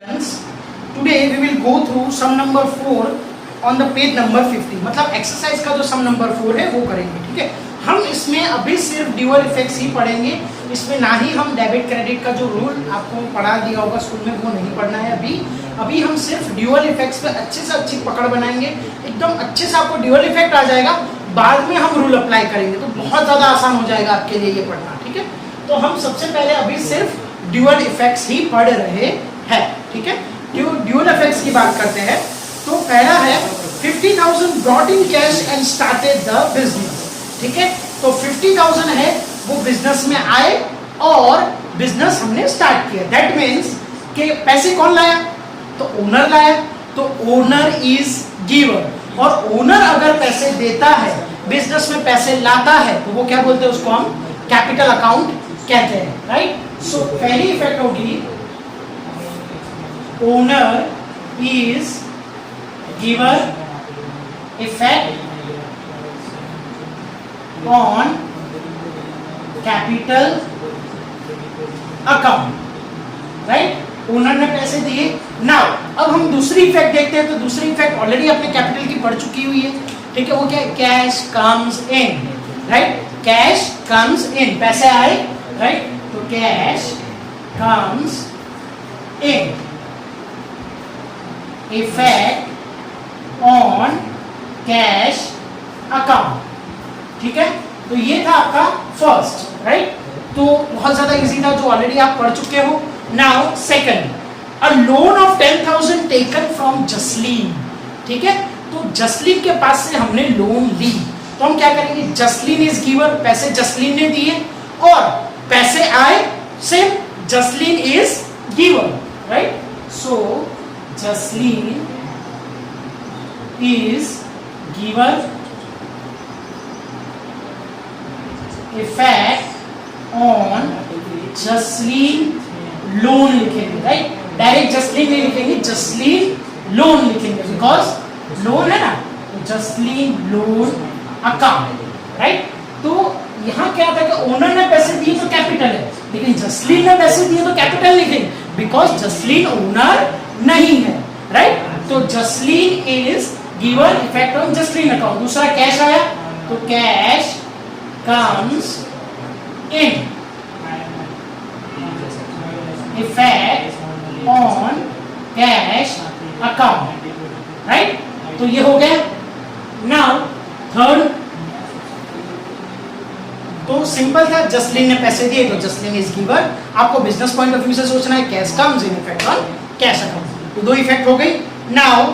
Today we will go through sum number 4 on the page number 50. मतलब exercise का जो सम number 4 है वो करेंगे, ठीक है। हम इसमें अभी सिर्फ ड्यूअल इफेक्ट्स ही पढ़ेंगे, इसमें ना ही हम डेबिट क्रेडिट का जो रूल आपको पढ़ा दिया होगा स्कूल में वो नहीं पढ़ना है। अभी हम सिर्फ ड्यूअल इफेक्ट्स पे अच्छे से अच्छी पकड़ बनाएंगे, एकदम अच्छे से आपको ड्यूअल इफेक्ट आ जाएगा। बाद में हम रूल अप्लाई करेंगे तो बहुत ज़्यादा आसान हो जाएगा आपके लिए ये पढ़ना, ठीक है। तो हम सबसे पहले अभी सिर्फ ड्यूअल इफेक्ट्स ही पढ़ रहे हैं, ठीक है। ड्यूअल इफेक्ट्स की बात करते हैं तो पहला है 50,000 brought in cash and started the business, ठीक है। तो 50,000 है वो बिजनेस में आए और बिजनेस हमने स्टार्ट किया। दैट मीन्स कि पैसे कौन लाया, तो ओनर लाया, तो ओनर इज गिवर। और ओनर अगर पैसे देता है, बिजनेस में पैसे लाता है, तो वो क्या बोलते हैं, उसको हम कैपिटल अकाउंट कहते हैं, राइट। सो पहली इफेक्ट होगी owner is giver effect on capital account, right. Owner ने पैसे दिए। नाउ अब हम दूसरी इफेक्ट देखते हैं। तो दूसरी इफेक्ट ऑलरेडी अपने कैपिटल की पढ़ चुकी हुई है, ठीक है। वो क्या है, cash comes in, right. Cash comes in, पैसे आए, राइट। तो cash comes in effect on cash account, ठीक है। तो ये था आपका फर्स्ट, राइट। तो बहुत ज्यादा इजी था जो ऑलरेडी आप पढ़ चुके हो। Now second, a loan of 10,000 taken from Jasleen, ठीक है। तो जसलीन के पास से हमने लोन ली, तो हम क्या करेंगे, जसलीन इज गिवर, पैसे जसलीन ने दिए और पैसे आए, same Jasleen is giver, right. So Jasleen is giver effect on Jasleen loan लिखेंगे, राइट। डायरेक्ट जसलीन नहीं लिखेंगे, जसलीन लोन लिखेंगे, बिकॉज लोन है ना, तो जसलीन लोन अकाउंट, राइट। तो यहाँ क्या था कि ओनर ने पैसे दिए तो कैपिटल है, लेकिन जसलीन ने पैसे दिए तो कैपिटल लिखेंगे, बिकॉज जसलीन ओनर नहीं है, राइट। तो Jasleen is given effect on Jasleen account. दूसरा कैश आया, तो cash comes in effect on cash account, right. तो ये हो गया। नाउ थर्ड, तो सिंपल था, जसलीन ने पैसे दिए तो जसलीन इज गिवर। आपको बिजनेस पॉइंट ऑफ व्यू से सोचना है, cash comes in effect on cash account. तो दो इफेक्ट हो गई। Now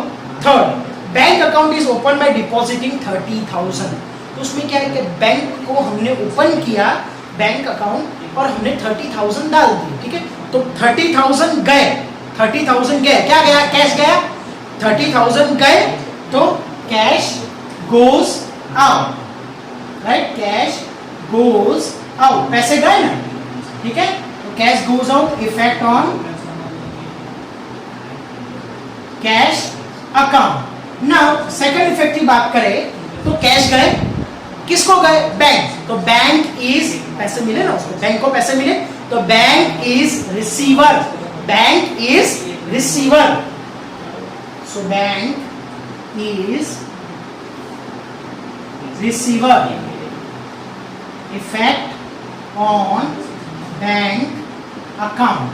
third, bank account is open by depositing 30,000। तो उसमें क्या है कि बैंक को हमने ओपन किया, बैंक अकाउंट, और हमने 30,000 डाल दिए, ठीक है। तो 30,000 गए, 30,000 गए, क्या गया, कैश गया, 30,000 गए, तो cash goes out, right. Cash goes out, पैसे गए ना, ठीक है। तो cash goes out effect on cash account. Now second effect की बात करें तो कैश गए, किसको गए, बैंक। तो बैंक इज, पैसे मिले ना उसको, बैंक को पैसे मिले, तो bank is receiver, bank is receiver. So bank is receiver effect on bank account,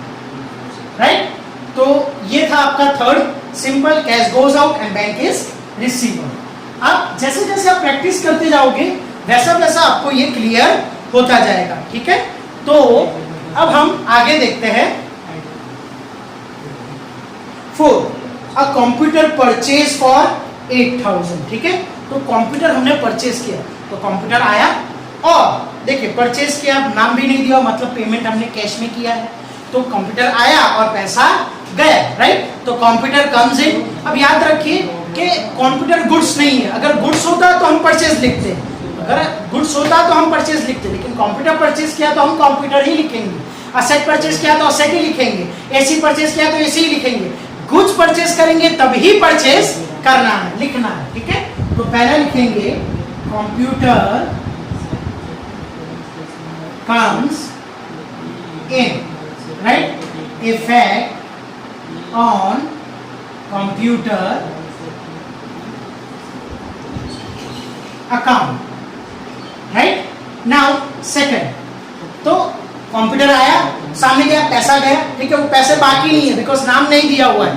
right. तो ये था आपका third, simple, cash goes out and bank is receiver. अब जैसे जैसे आप प्रैक्टिस करते जाओगे वैसा वैसा आपको ये क्लियर होता जाएगा, ठीक है। तो अब हम आगे देखते हैं। 4, अ कंप्यूटर परचेज फॉर 8,000, ठीक है। तो कंप्यूटर हमने परचेज किया, तो कंप्यूटर आया और देखिए परचेज किया, नाम भी नहीं दिया, मतलब पेमेंट हमने कैश में किया है, तो कंप्यूटर आया और पैसा गया, राइट। तो कंप्यूटर कम्स इन। अब याद रखिए कि कंप्यूटर गुड्स नहीं है, अगर गुड्स होता तो हम परचेज लिखते, अगर गुड्स होता तो हम परचेज लिखते, लेकिन कंप्यूटर परचेज किया तो हम कंप्यूटर ही लिखेंगे। असेट परचेज किया तो असेट ही लिखेंगे, एसी परचेज किया तो एसी ही लिखेंगे। गुड्स परचेज करेंगे तभी परचेज करना है, लिखना है, ठीक है। तो पहला लिखेंगे computer comes in, right? Effect on computer account, right. Now second, तो कंप्यूटर आया, सामने गया, पैसा गया, ठीक है, वो पैसे बाकी नहीं है बिकॉज नाम नहीं दिया हुआ है,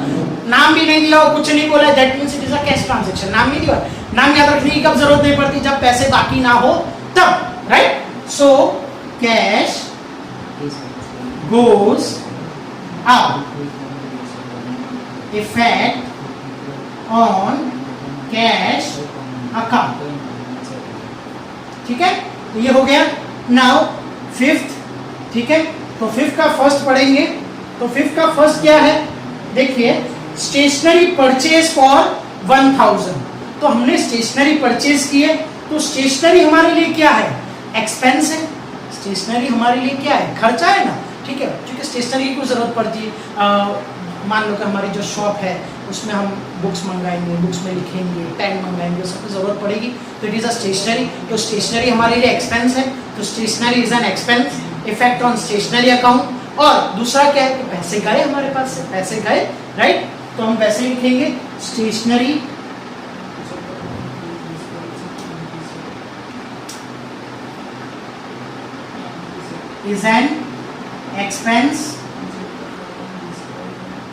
नाम भी नहीं दिया हुआ, कुछ नहीं बोला, that means it is a cash transaction. नाम नहीं दिया, नाम याद रखने की कब जरूरत नहीं पड़ती, जब पैसे बाकी ना हो तब, right. So cash goes out, effect on cash account, ठीक है, तो ये हो गया। नाउ फिफ्थ, ठीक है, तो फिफ्थ का फर्स्ट पढ़ेंगे। तो फिफ्थ का फर्स्ट क्या है, देखिए, स्टेशनरी परचेज फॉर 1000। तो हमने स्टेशनरी परचेज किए, तो स्टेशनरी हमारे लिए क्या है, एक्सपेंस है। स्टेशनरी हमारे लिए क्या है, खर्चा है ना, ठीक है, क्योंकि स्टेशनरी की जरूरत पड़ती है। मान लो कि हमारी जो शॉप है उसमें हम बुक्स मंगाएंगे, बुक्स में लिखेंगे, पेन मंगाएंगे, सबकी जरूरत पड़ेगी, तो इट इज अ स्टेशनरी। तो स्टेशनरी हमारे लिए एक्सपेंस है, तो stationery is an expense, effect on stationery account. और दूसरा क्या है कि पैसे गए हमारे पास से, पैसे गए, राइट, तो हम वैसे लिखेंगे stationery is an expense,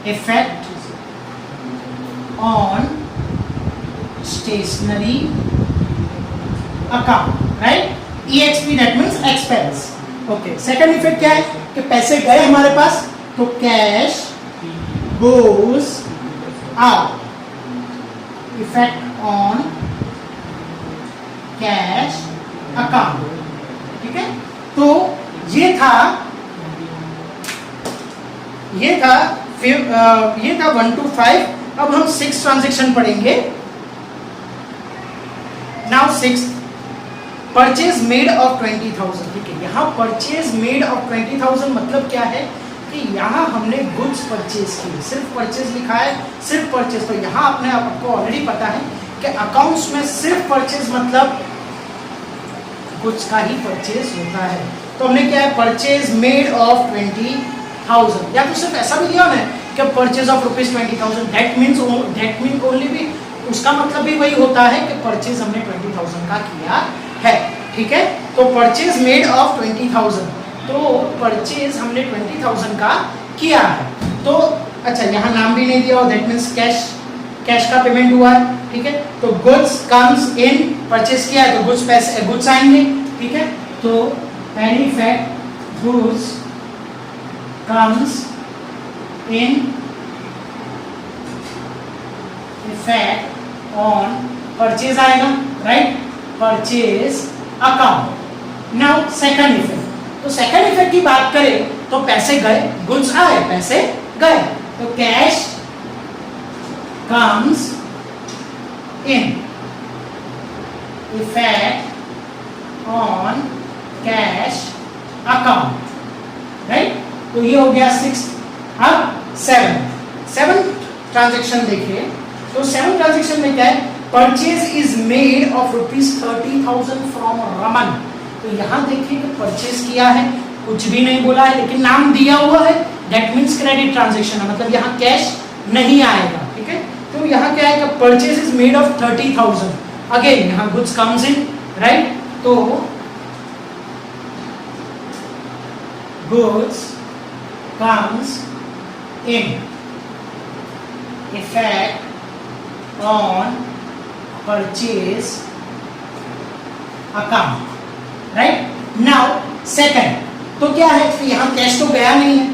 effect on stationery account, right? EXP that means expense. Okay. Second effect क्या है कि पैसे गए हमारे पास, तो cash goes out, effect on cash account, ठीक है। तो ये था 1 to 5। अब हम 6 ट्रांजेक्शन पढ़ेंगे। नाउ 6 परचेज मेड ऑफ 20,000, ठीक है। यहाँ परचेज मेड ऑफ 20,000 मतलब क्या है कि यहाँ हमने गुड्स परचेज किए, सिर्फ परचेज लिखा है, सिर्फ परचेज। तो यहाँ अपने आपको ऑलरेडी पता है कि अकाउंट्स में सिर्फ परचेज मतलब गुड्स का ही परचेज होता है। तो हमने क्या है, परचेज मेड ऑफ 20,000, या तो सिर्फ ऐसा भी दिया है कि purchase of ₹20,000, that means only भी, उसका मतलब भी वही होता है कि परचेज हमने 20,000 का किया है, ठीक है। तो परचेज मेड ऑफ 20,000, तो परचेज हमने 20,000 का किया है। तो अच्छा, यहाँ नाम भी नहीं दिया, दैट मीन्स कैश का पेमेंट हुआ है, ठीक है। तो गुड्स कम्स इन, परचेज किया है तो गुड्स आएंगे, ठीक है। तो पहली effect goods comes in, effect on purchase आएगा, right, purchase account. Now second effect, तो सेकंड इफेक्ट की बात करें तो पैसे गए, गुड्स आए, पैसे गए, तो cash comes in, effect on cash account, right. तो ये हो गया 6। अब 7 ट्रांजेक्शन देखिए, तो 7 ट्रांजेक्शन में क्या है, purchase is made of ₹30,000 from Raman. तो यहाँ देखिए कि परचेज किया है, कुछ भी नहीं बोला है, लेकिन नाम दिया हुआ है, दैट मीन्स क्रेडिट ट्रांजेक्शन है, मतलब यहाँ कैश नहीं आएगा, ठीक है। तो यहाँ क्या है कि purchase is made of 30,000, again यहाँ गुड्स कम्स इन, राइट। तो goods comes in, effect on purchase account, right? Now second, तो क्या है कि यहाँ कैश तो गया नहीं है,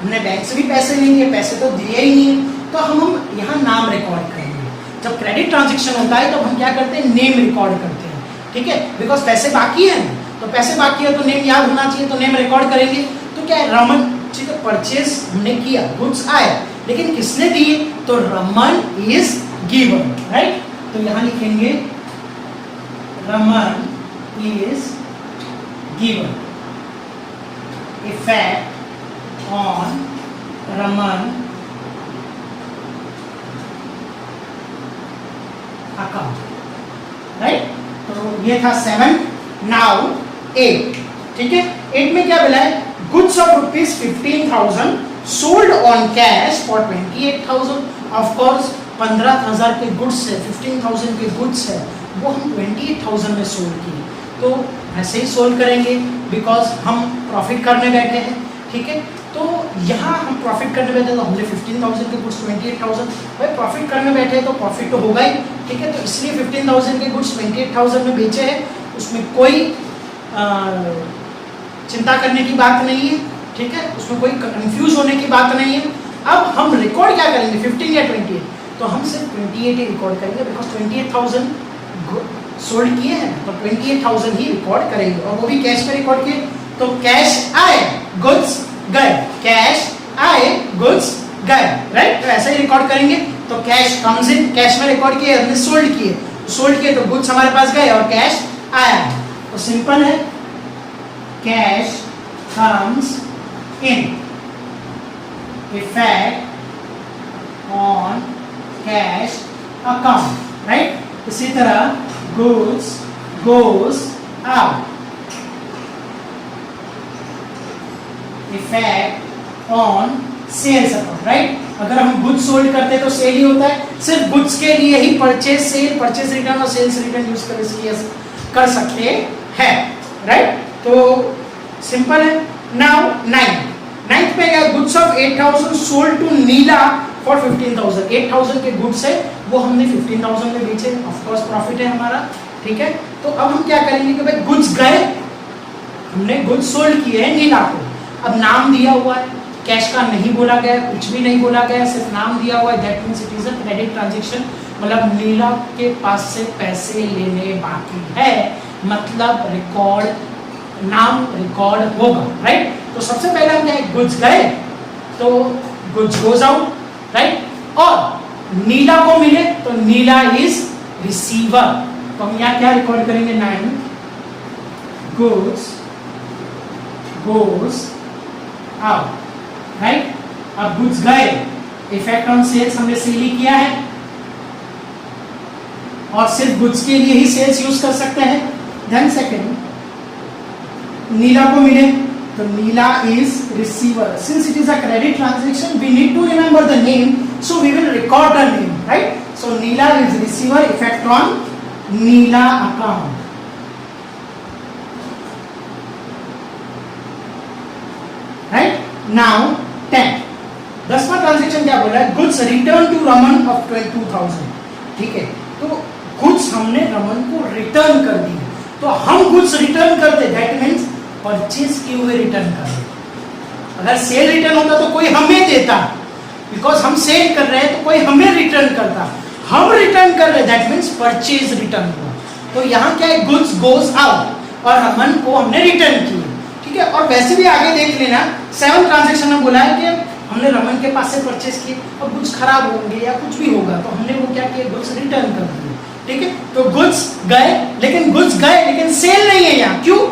हमने बैंक से भी पैसे नहीं लिए, पैसे तो दिए ही नहीं है, तो हम यहाँ नाम रिकॉर्ड करेंगे। जब क्रेडिट ट्रांजेक्शन होता है तो हम क्या करते हैं, नेम रिकॉर्ड करते हैं, ठीक है, बिकॉज पैसे बाकी है, तो पैसे बाकी है तो नेम याद होना चाहिए, तो नेम रिकॉर्ड करेंगे। तो क्या है, रमन, ठीक है, परचेज हमने किया, गुड्स आए, लेकिन किसने दिए, तो रमन इज गिवन, राइट। तो यहाँ लिखेंगे Raman is given, effect on Raman account, right. तो ये था 7। नाउ 8, ठीक है। 8 में क्या बोला है, goods of ₹15,000 sold on cash for 28,000। Of course 15,000 के गुड्स है, 15,000 के गुड्स है, वो हम 28,000 में सोल्ड किए। तो ऐसे ही सोल्व करेंगे बिकॉज हम प्रॉफिट करने बैठे हैं, ठीक है। तो यहाँ हम प्रॉफिट करने बैठे तो हमने 15,000 के गुड्स 28,000, भाई प्रॉफिट करने बैठे तो प्रॉफिट तो होगा ही, ठीक है। तो इसलिए 15,000 के गुड्स 28,000 में बेचे हैं, उसमें कोई चिंता करने की बात नहीं है, ठीक है, उसमें कोई कंफ्यूज होने की बात नहीं है। अब हम रिकॉर्ड क्या करेंगे, 15 या 28? तो हम सिर्फ 28 ही रिकॉर्ड करेंगे बिकॉज 28,000 सोल्ड किए हैं, तो 28,000 ही रिकॉर्ड करेंगे, और वो भी कैश में रिकॉर्ड किए। तो कैश आए, गुड्स गए, कैश आए, गुड्स गए, राइट। तो ऐसा ही रिकॉर्ड करेंगे। तो कैश कम्स इन, कैश में रिकॉर्ड किए, हमने सोल्ड किए, सोल्ड किए तो गुड्स हमारे पास गए और कैश आया। तो सिंपल है, cash comes in, effect on cash account, right. इसी तरह goods goes out, effect on sales account, right। अगर हम गुड्स सोल्ड करते हैं तो सेल ही होता है, सिर्फ गुड्स के लिए ही परचेज सेल, परचेज रिटर्न और सेल्स रिटर्न यूज कर सकते हैं, राइट। तो सिंपल है। नाउ नाइन्थ पे गया, goods of 8,000 sold to Neela for 15,000। 8,000 के गुड्स है वो हमने 15,000 में बेचे, ऑफ कोर्स प्रॉफिट है हमारा, ठीक है। तो अब हम क्या करेंगे कि भाई गुड्स गए, हमने गुड्स सोल्ड किए हैं नीला को, अब नाम दिया हुआ है, कैश का नहीं बोला गया, कुछ भी नहीं बोला गया, सिर्फ नाम दिया हुआ है, that means it is a credit transaction, मतलब नीला के पास से पैसे लेने बाकी है, मतलब रिकॉर्ड, नाम रिकॉर्ड होगा, राइट। तो सबसे पहले हम क्या है, गुड्स गए तो गुड्स गोज आउट, राइट। और नीला को मिले तो नीला इज रिसीवर, तो हम यहाँ क्या रिकॉर्ड करेंगे, 9 गुड्स गोज आउट, राइट। अब गुड्स गए, इफेक्ट ऑन सेल्स हमने सेल ही किया है और सिर्फ गुड्स के लिए ही सेल्स यूज कर सकते हैं। देन सेकंड, नीला को मिले तो नीला is receiver. Since it is a credit transaction, we need to remember the name, so we will record the name, right? So Neela is receiver, effect on Neela account. Right? Now 10. 10वां transaction क्या बोला है, goods return to Raman of 22,000, ठीक है। तो goods हमने रमन को return कर दी, तो हम गुड्स रिटर्न करते, दैट मीन्स परचेज किए हुए रिटर्न कर रहे। अगर सेल रिटर्न होता तो कोई हमें देता, बिकॉज हम सेल कर रहे हैं तो कोई हमें रिटर्न करता, हम रिटर्न कर रहे, दैट मीन्स परचेज रिटर्न हुआ। तो यहाँ क्या है, गुड्स गोज आउट और रमन को हमने रिटर्न किया, ठीक है। और वैसे भी आगे देख लेना, 7 ट्रांजेक्शन में बोला है कि हमने रमन के पास से परचेज किए और गुड्स खराब होंगे या कुछ भी होगा तो हमने वो क्या किया, गुड्स रिटर्न कर दिए, ठीक है। तो गुड्स गए, लेकिन सेल नहीं है यहाँ, क्यों,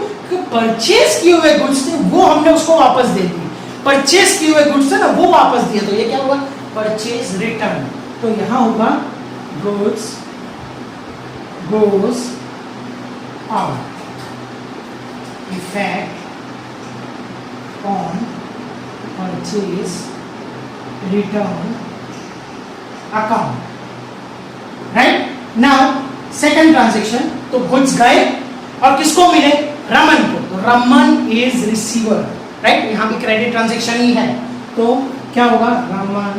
परचेज किए हुए गुड्स थे वो हमने उसको वापस दे दिए, परचेज किए हुए गुड्स थे ना वो वापस दिए, तो ये क्या होगा, परचेज रिटर्न। तो यहां होगा goods goes out, effect on purchase return account, right. Now second transaction, तो गुड्स गए और किसको मिले, रमन को, तो रमन इज रिसीवर, राइट। यहां भी क्रेडिट ट्रांजैक्शन ही है, तो क्या होगा, Raman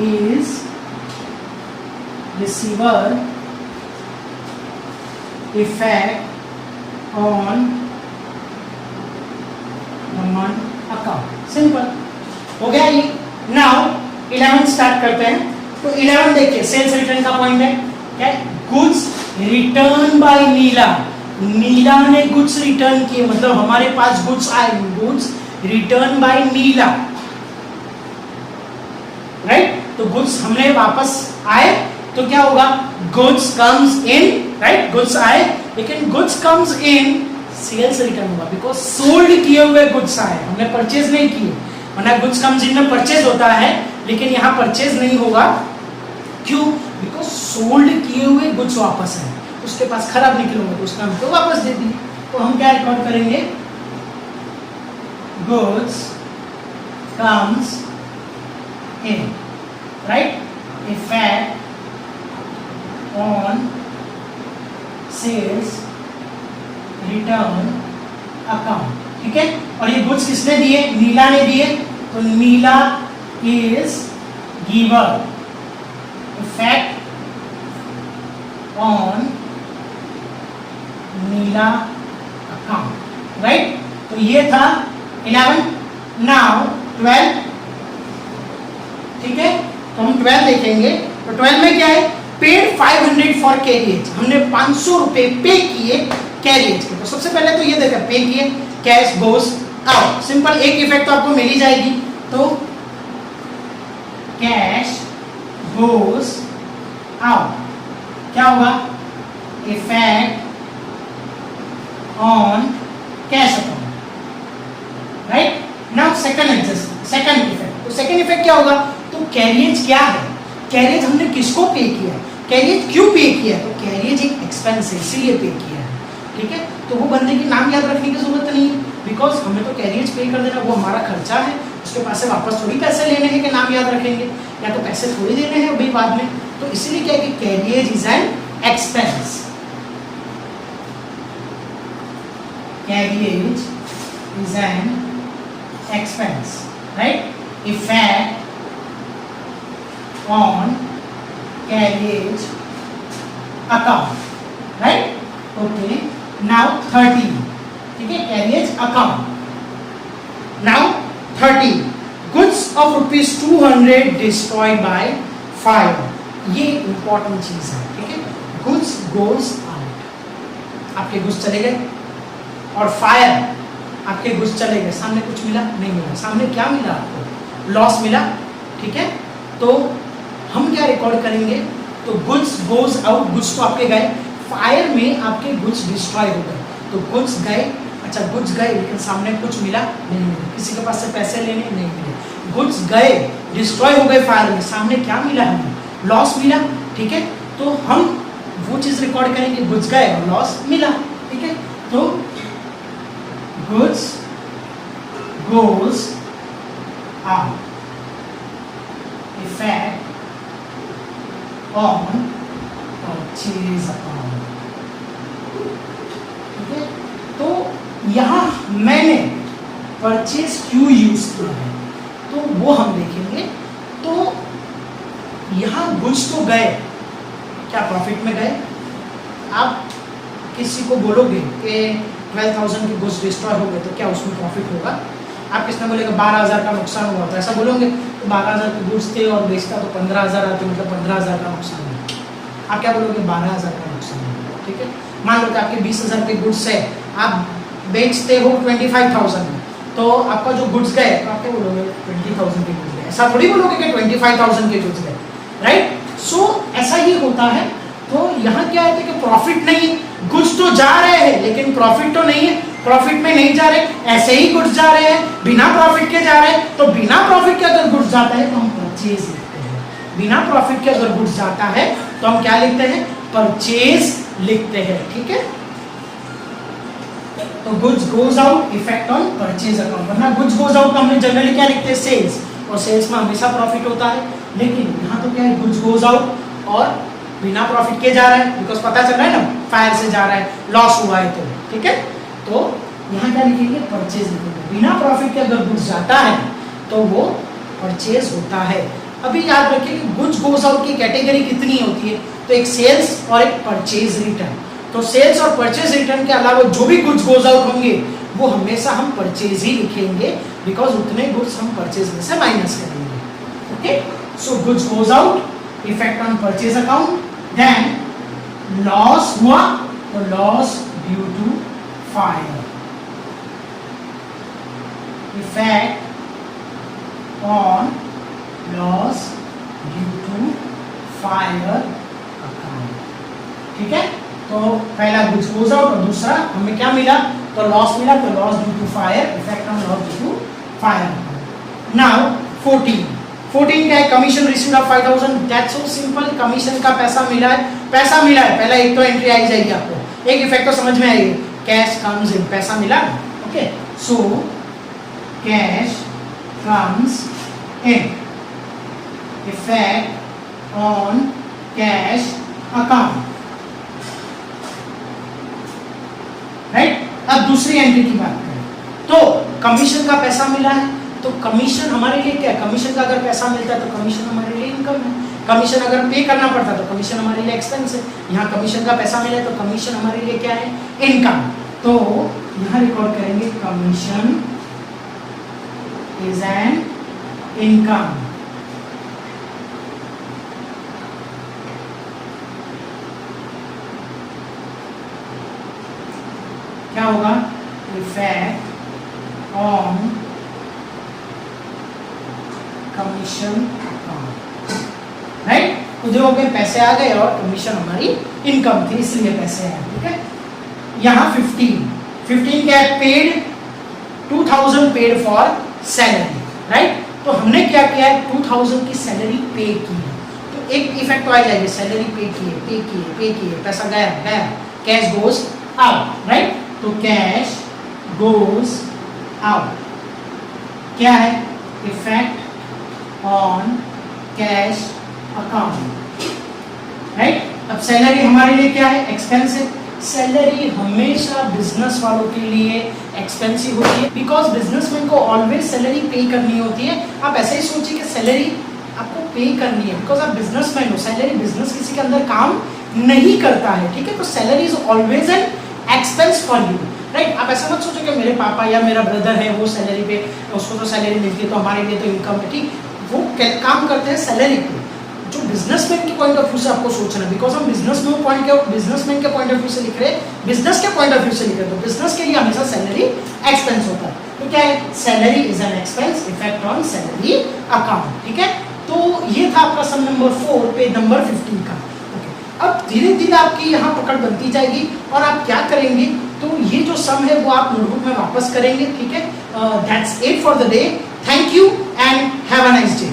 is receiver, effect on Raman account, simple हो गया ये। नाउ 11 स्टार्ट करते हैं। तो 11 देखिए, सेल्स रिटर्न का पॉइंट है, क्या है, goods return by Neela, Neela ने गुड्स रिटर्न किए, मतलब हमारे पास गुड्स आए, goods return by Neela, right. तो गुड्स हमने वापस आए तो क्या होगा, goods comes in, right. Goods आए लेकिन goods comes in sales return होगा, बिकॉज सोल्ड किए हुए गुड्स आए, हमने परचेज नहीं किए, वरना गुड्स कम्स इन में परचेज होता है, लेकिन यहाँ परचेज नहीं होगा, क्यों, बिकॉज सोल्ड किए हुए गुड्स वापस है, उसके पास खराब निकले होंगे तो उसका हमको वापस दे दिए। तो हम क्या रिकॉर्ड करेंगे, goods comes in, right? Effect on sales return account, ठीक है। और ये गुड्स किसने दिए? नीला ने दिए, तो Neela is giver effect on Neela account, right? तो ये था 11। नाउ 12, ठीक है। तो हम 12 देखेंगे। तो 12 में क्या है? पेड 500 फॉर कैरियज, हमने 500 रुपए पे किए कैरियज के। तो सबसे पहले तो ये देखा पे किए, कैश गोस आउट, सिंपल एक इफेक्ट तो आपको मिल ही जाएगी। तो कैश गोस आउट क्या होगा? Effect on cash account, right? Now second effect. तो सेकंड इफेक्ट क्या होगा? तो कैरियज क्या है? कैरियज हमने किसको पे किया है? कैरियज क्यों पे किया है? तो कैरियज एक एक्सपेंस है, इसीलिए पे किया है, ठीक है। तो वो बंदे की नाम याद रखने की जरूरत नहीं है, बिकॉज हमें तो कैरियज पे कर देना, वो हमारा खर्चा है, उसके पास से वापस थोड़ी पैसे लेने हैं कि नाम याद रखेंगे, या तो पैसे थोड़ी देने हैं अभी बाद में। तो इसीलिए क्या है कि carriage is an expense, carriage is an expense, right? Effect on carriage account, right? Okay, now 13, ठीक है, carriage account. Now 13 goods of ₹200 destroyed by fire, ये इंपॉर्टेंट चीज है, ठीक है। गुड्स गोज आउट, आपके गुड्स चले गए, और फायर आपके गुड्स चले गए, सामने कुछ मिला? नहीं मिला। सामने क्या मिला आपको? लॉस मिला, ठीक है। तो हम क्या रिकॉर्ड करेंगे? तो गुड्स गोज आउट, गुड्स तो आपके गए, फायर में आपके गुड्स डिस्ट्रॉय हो गए, तो गुड्स गए। अच्छा, गुड्स गए लेकिन सामने कुछ मिला? नहीं मिला। किसी के पास से पैसे लेने? नहीं मिले। गुड्स गए, डिस्ट्रॉय हो गए फायर में, सामने क्या मिला? हमें लॉस मिला, ठीक है। तो हम वो चीज रिकॉर्ड करेंगे, गुड्स गए और लॉस मिला, ठीक है। तो goods goes out, effect on purchase account, ठीक है। तो यहां मैंने परचेज क्यों यूज किया है, तो वो हम देखेंगे। तो यहां गुड्स तो गए, क्या प्रॉफिट में गए? आप किसी को बोलोगे कि 12,000 के गुड्स डिस्ट्रॉय हो गए, तो क्या उसमें प्रॉफिट होगा? आप किसने बोलेगा 12,000 का नुकसान हुआ, तो ऐसा बोलोगे? तो 12,000 के गुड्स थे और बेचता तो 15,000 आते, मतलब 15,000 का नुकसान हुआ। आप क्या बोलोगे? 12,000 का नुकसान हुआ, ठीक है। मान लो कि आपके 20,000 के गुड्स है, आप बेचते हो 25,000 में, तो आपका जो गुड्स गए, तो आप क्या बोलोगे? 20,000 के गुड्स गए। ऐसा थोड़ी बोलोगे कि 25,000 के गुड्स गए, राइट? सो ऐसा ही होता है। तो यहाँ क्या है कि प्रॉफिट नहीं, गुड्स तो जा रहे हैं लेकिन प्रॉफिट तो नहीं है, प्रॉफिट में नहीं जा रहे, ऐसे ही गुड्स जा रहे हैं, बिना प्रॉफिट के जा रहे हैं। तो बिना प्रॉफिट के अगर गुड्स जाता है तो हम परचेज लिखते हैं, बिना प्रॉफिट के अगर गुड्स जाता है तो हम क्या लिखते हैं? परचेज लिखते हैं, ठीक है। तो goods goes out, effect on purchase account. वरना गुड्स गोज आउट हम जनरली क्या लिखते हैं? सेल्स, और सेल्स में हमेशा प्रॉफिट होता है। लेकिन यहाँ तो क्या है? गुड्स गोज आउट और बिना प्रॉफिट के जा रहा है, बिकॉज पता चल रहा है ना फायर से जा रहा है, लॉस हुआ है, तो ठीक है। तो यहाँ क्या लिखेंगे? परचेज लिखेंगे। बिना प्रॉफिट के अगर गुड्स जाता है तो वो परचेज होता है। अभी याद रखिए कि गुड्स गोज आउट की कैटेगरी कितनी होती है? तो एक सेल्स और एक परचेज रिटर्न। तो सेल्स और परचेज रिटर्न के अलावा जो भी गुड्स गोज आउट होंगे वो हमेशा हम परचेज ही लिखेंगे, बिकॉज उतने गुड्स हम परचेज में से माइनस करेंगे, okay. So goods goes out, effect on purchase account. Then loss हुआ, तो loss due to fire, effect on loss due to fire account, ठीक है। तो पहला गुड्स गोज आउट और दूसरा हमें क्या मिला? तो लॉस मिला, तो loss due to fire, effect on loss due to fire account. Now 14 क्या है? Commission received of 5,000। That's so simple, commission का पैसा मिला है, पहला एक तो एंट्री आई जाएगी आपको, एक इफेक्ट तो समझ में आएगी, कैश कम्स इन, पैसा मिला, okay. So cash comes in, effect on cash account, right. अब दूसरी एंट्री की बात करें तो कमीशन का पैसा मिला है, तो कमीशन हमारे लिए क्या है? कमीशन का अगर पैसा मिलता है तो कमीशन हमारे लिए इनकम है। कमीशन अगर पे करना पड़ता है तो कमीशन हमारे लिए एक्सपेंस है। यहाँ कमीशन का पैसा मिला है तो कमीशन हमारे लिए क्या है? इनकम। तो यहाँ रिकॉर्ड करेंगे कमीशन इज एन इनकम। क्या होगा? Effect on commission account, right. उद्योग में पैसे आ गए और कमीशन हमारी इनकम थी इसलिए पैसे आए, ठीक है। यहाँ 15 क्या है? Paid 2000 paid for salary, right. तो हमने क्या किया है? 2000 की सैलरी पे की है, तो एक इफेक्ट आ जाएगी, सैलरी पे किए, पैसा गया, कैश गोज आउट, राइट। तो कैश गोज आउट क्या है? Effect on cash account, right. अब सैलरी हमारे लिए क्या है? एक्सपेंस है। सैलरी हमेशा बिजनेस वालों के लिए एक्सपेंसिव होती है, बिकॉज बिजनेसमैन को ऑलवेज सैलरी पे करनी होती है। आप ऐसे ही सोचिए कि सैलरी आपको पे करनी है, बिकॉज आप बिजनेसमैन हो। सैलरी बिजनेस किसी के अंदर काम नहीं करता है, ठीक है। तो salary is always an expense for you, right. आप ऐसा मत सोचो कि मेरे पापा या मेरा ब्रदर है वो सैलरी पे, उसको तो सैलरी मिलती है तो हमारे लिए तो इनकम है, ठीक। वो काम करते हैं सैलरी पे। जो बिजनेसमैन के पॉइंट ऑफ व्यू से आपको सोचना है, बिकॉज हम बिजनेसमैन के पॉइंट ऑफ व्यू से लिख रहे हैं, बिजनेस के पॉइंट ऑफ व्यू से लिख रहे हैं, तो बिजनेस के लिए हमेशा सैलरी एक्सपेंस होता है। तो क्या है? Salary is an expense, effect on salary account, ठीक है। तो ये था आपका सम नंबर 4 पेज नंबर 15 का। अब धीरे धीरे आपकी यहाँ पकड़ बनती जाएगी और आप क्या करेंगे? तो ये जो सम है वो आप नोटबुक में वापस करेंगे, ठीक है। That's it for the day. Thank you and have a nice day.